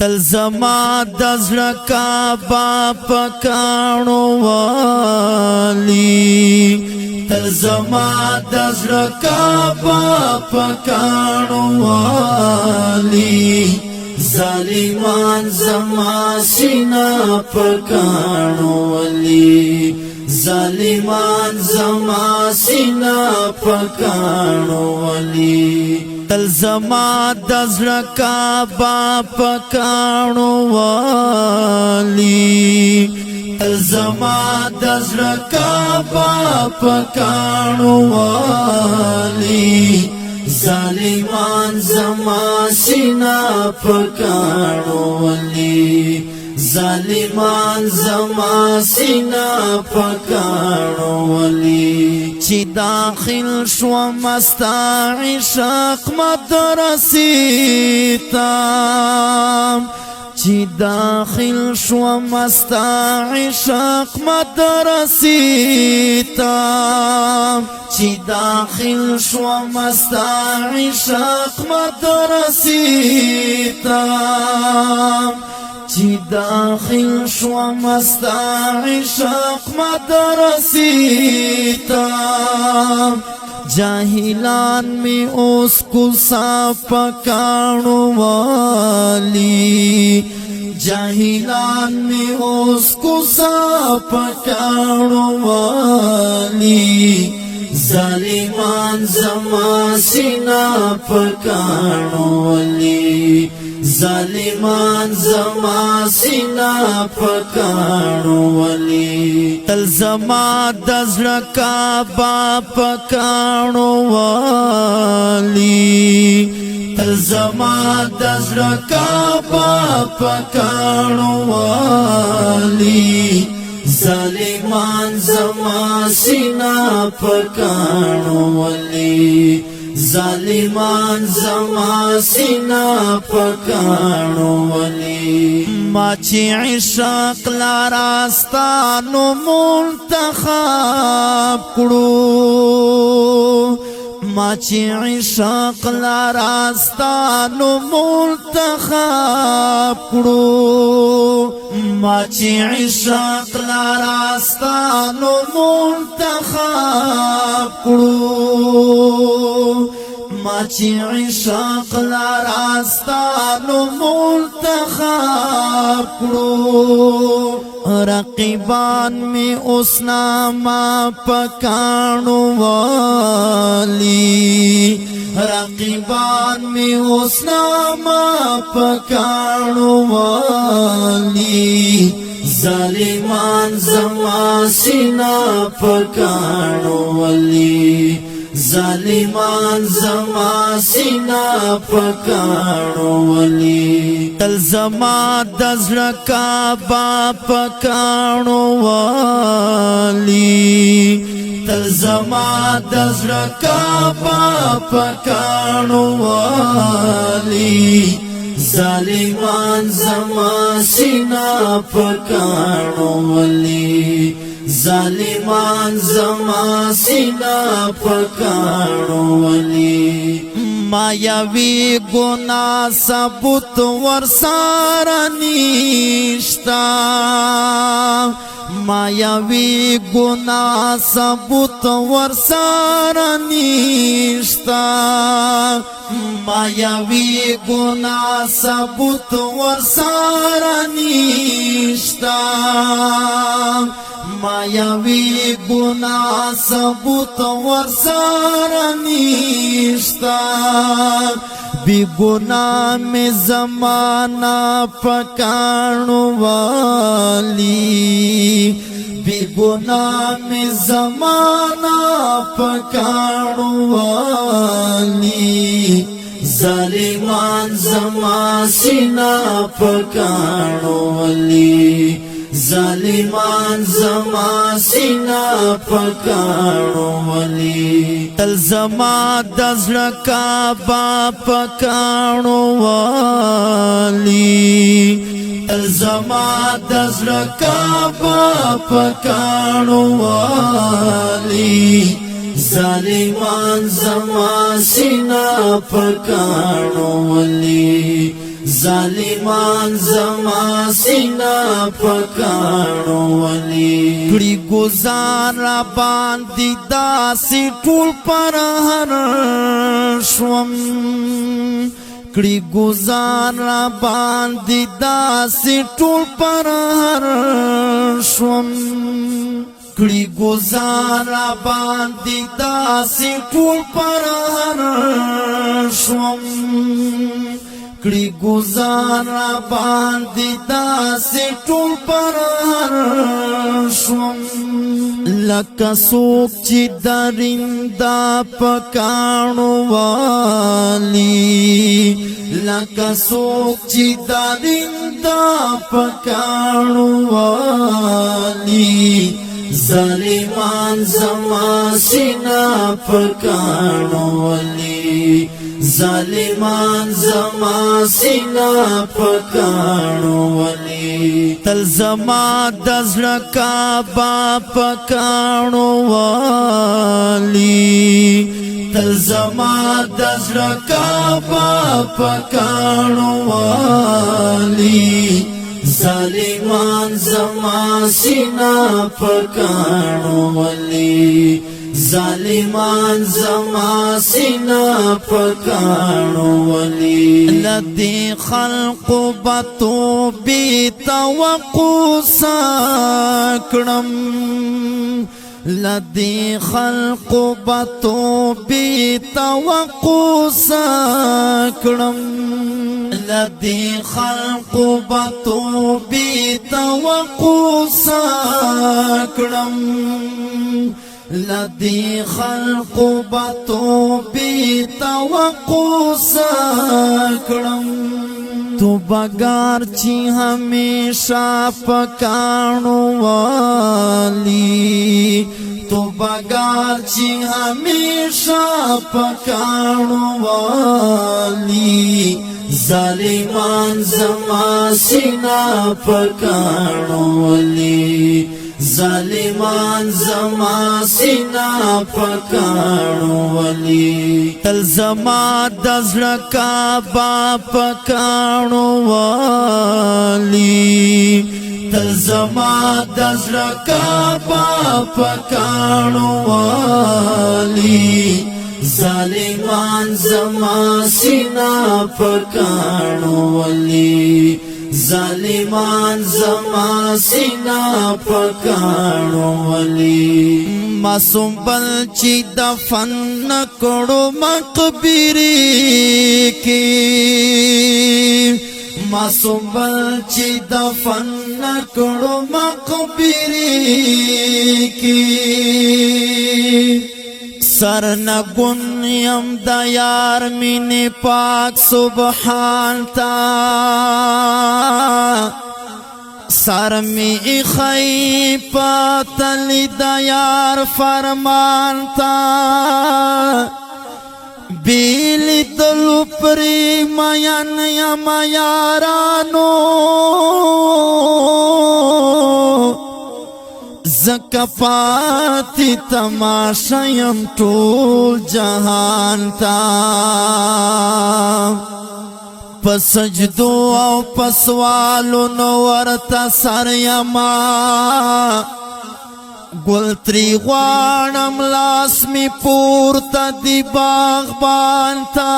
تل زما د زړه کعبه پکانو والی تل زما د زړه کعبه پکانو والی ظالمان زما سینه پکانو والی ظالمان زما سینه پکانو والی تل زما د زړه کعبه پکانو والی تل زما د زړه کعبه پکانو والی ظالمان زما سینه پکانو والی ظالمان زما سینه پکانو والی چې داخل شو مستا عشق مدرسې ته چې داخل شو مستا عشق مدرسې ته چې داخل شو مستا عشق مدرسې ته چې داخل شو مستا عشق مدرسې ته جاهلان می اوس کوسا پکانو والی جاهلان می اوس کوسا پکانو والی ظالمان زما سینه پکانو والی ظالمان زما سینه پکانو والی تل زما د زړه کعبه پکانو والی تل زما د زړه کعبه پکانو والی ظالمان زما سینه پکانو والی ظالمان زما سینه پکانو والی ما چې عشق لاراستانو منتخب کړو ما چې عشق لاراستانو منتخب کړو ما چې عشق لاراستانو منتخب کړو ما چې عشق لاراستانو منتخب کړو رقیبان می اوسنا ما پکانو والی رقیبان می اوسنا ما پکانو والی ظالمان زما سینه پکانو والی ظالمان زما سینه پکانو والی تل زما د زړه کعبه پکانو والی تل زما د زړه کعبه پکانو والی ظالمان زما سینه پکانو والی ظالمان زما سینه پکانو والی مایاوی گناہ ثبوت ورسارا نشتا مایاوی گناہ ثبوت ورسارا نشتا مایاوی گناہ ثبوت ورسارا نشتا مایاوی گناہ ثبوت ورسارا نشتا بی گناہ میں زمانہ پکانو والی بی گناہ میں زمانہ پکانو والی ظالمان زما سینه پکانو والی ظالمان زما سینه پکانو والی تل زما د زړه کعبه پکانو والی تل زما د زړه کعبه پکانو والی ظالمان زما سینه پکانو والی ظالمان زما سینا پکانو ولی کړي گزار را باندې داسې ټول پر هر شوم کړي گزار را باندې داسې ټول پر هر شوم کړي گزار را باندې داسې ټول پر هر شوم کړي گزار را باندې داسې ټول پر هر شوم لکه څوک چې درنده پکانو والی لکه څوک چې درنده پکانو والی ظالمان زما سینا پکانو ولی ظالمان زما سینا پکانو ولی تل زما د زړه کعبه پکانو والی تل زما د زړه کعبه پکانو والی ظالمان زما سینا پکانو ولی ظالمان زما سینا پکانو ولی لدی خلق بتو بی توقع ساکڑم لدی خلق بتو بی توقع ساکڑم لدی خلق بتو بی توقع ساکڑم لدی خلق بتو بی توقع ساکڑم تو بگار چی ہمیشہ پکانو والی تو بگار چی ہمیشہ پکانو والی ظالمان زما سینا پکانو ولی ظالمان زما سینا پکانو ولی تل زما د زړه کعبه پکانو والی تل زما د زړه کعبه پکانو والی ظالمان زما سینا پکانو ولی ظالمان زما سینا پکانو ولی معصوم بل چې دفن نکړو مقبرې کې معصوم بل چې دفن نکړو مقبرې کې سر نگن یم دا یار مین پاک سبحان تا سر می خی پتلی دا یار فرمان تا بیلی دلو پری مین یم یارانو زکفاتی تماشایم ټول جهان تا پسجدو او پسوالو نو ورتا سر یما گل تری غوانم لاس می پورتا دی باغبان تا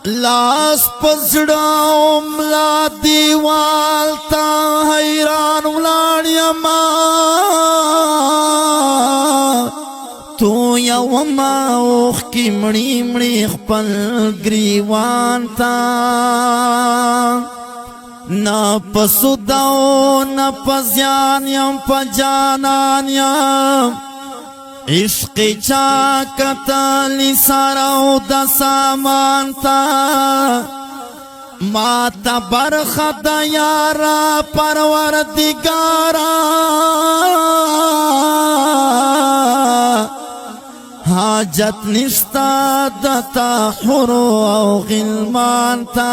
لاس پزڑاؤم لا دیوال تا حیران ولاړیما تو یوما اوخ کی مړی مړی خپل گریوان تا نا پسوداو نا پزیان یم پجانان یم عشق چا کتلی سارو دا سامان تا ما تا برخد یارا پروردگارا حاجت نشتا دتا حرو او غلمان تا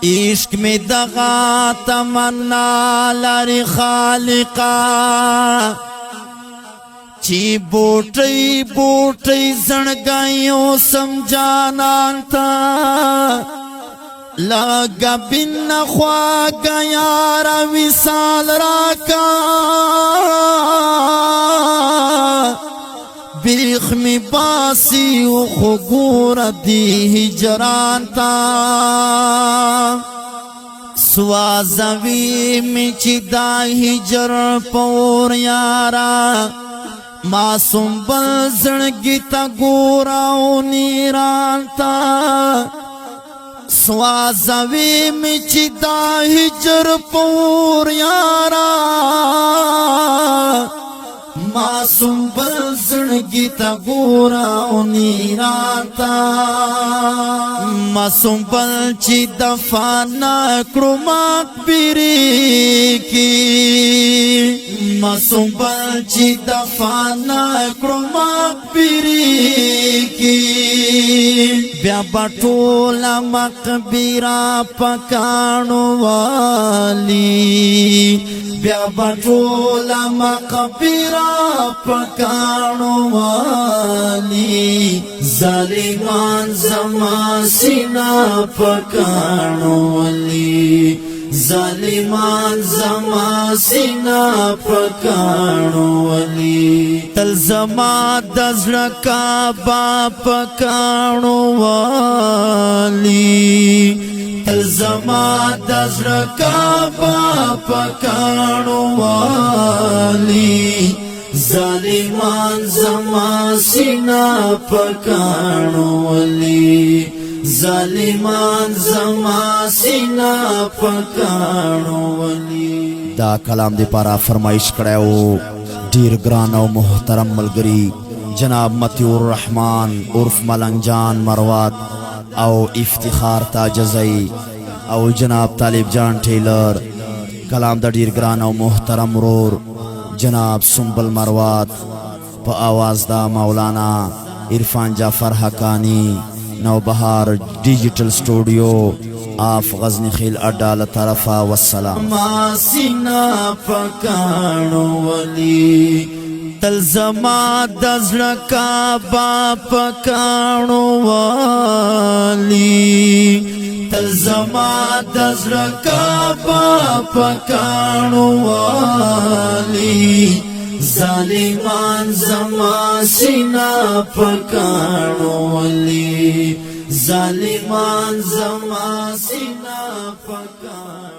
عشق میں دغا تمنا لاری خالقا چی بوٹی بوٹی زنگائیوں سمجھانان تا لگا بن خواگا یارا وصال راکا بیخ می باسی و خگور دی ہجران تا سوازوی می چی دا ہجر پور یارا معصوم بل زنگی تا گورا و نیران تا سوازوی می چی دا ہجر پور یارا معصوم بل زنگی تا گورا و نیران تا معصوم بل چی دفانا کرو مقبری کی معصوم بل چی دفانا کرو مقبری کی بیا بطولا مقبرا پکانو والی بیا بطولا مقبرا پکانو والی ظالمان زما سینا پکانو والی ظالمان زما سینا پکانو والی تل زما دزړه با پکانو والی تل زما دزړه با پکانو والی ظالمان زما سینا پکانو والی ظالمان زما سینا پکانو والی دا کلام دی پارا فرمائش کړو ډیر ګران او محترم ملګری جناب متیور الرحمن عرف ملنګ جان مروات او افتخار تاجزئی او جناب طالب جان ټیلر کلام دا ډیر ګران او محترم رور جناب سنبل مروات په آواز دا مولانا عرفان جعفر حقانی نوبهار ڈیجیٹل سٹوڈیو آف غزنی خیل اڈال طرفا والسلام ما سینا پکانو ولی تل زما دزړه با پکانو والی تل زما دزړه با پکانو والی ظالمان زما سینا پکانو والی ظالمان زما سینا پکانو